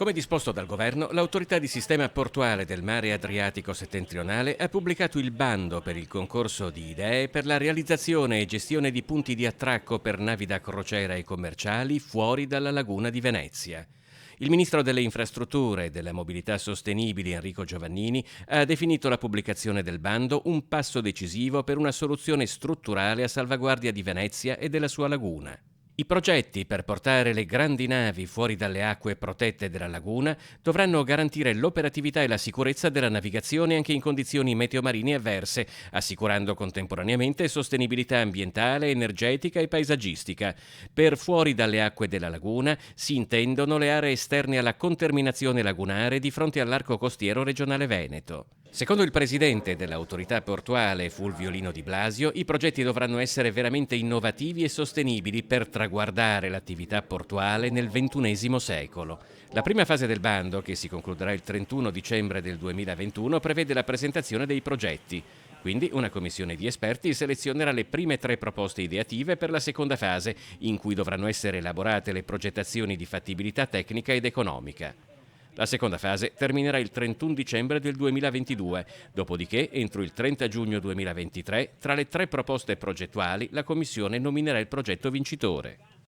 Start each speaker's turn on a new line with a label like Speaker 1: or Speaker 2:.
Speaker 1: Come disposto dal governo, l'autorità di sistema portuale del mare Adriatico settentrionale ha pubblicato il bando per il concorso di idee per la realizzazione e gestione di punti di attracco per navi da crociera e commerciali fuori dalla laguna di Venezia. Il ministro delle Infrastrutture e della Mobilità Sostenibili Enrico Giovannini ha definito la pubblicazione del bando un passo decisivo per una soluzione strutturale a salvaguardia di Venezia e della sua laguna. I progetti per portare le grandi navi fuori dalle acque protette della laguna dovranno garantire l'operatività e la sicurezza della navigazione anche in condizioni meteomarine avverse, assicurando contemporaneamente sostenibilità ambientale, energetica e paesaggistica. Per fuori dalle acque della laguna si intendono le aree esterne alla conterminazione lagunare di fronte all'arco costiero regionale Veneto. Secondo il presidente dell'autorità portuale Fulvio Lino Di Blasio, i progetti dovranno essere veramente innovativi e sostenibili per traguardare l'attività portuale nel XXI secolo. La prima fase del bando, che si concluderà il 31 dicembre del 2021, prevede la presentazione dei progetti. Quindi una commissione di esperti selezionerà le prime 3 proposte ideative per la seconda fase, in cui dovranno essere elaborate le progettazioni di fattibilità tecnica ed economica. La seconda fase terminerà il 31 dicembre del 2022, dopodiché, entro il 30 giugno 2023, tra le 3 proposte progettuali, la Commissione nominerà il progetto vincitore.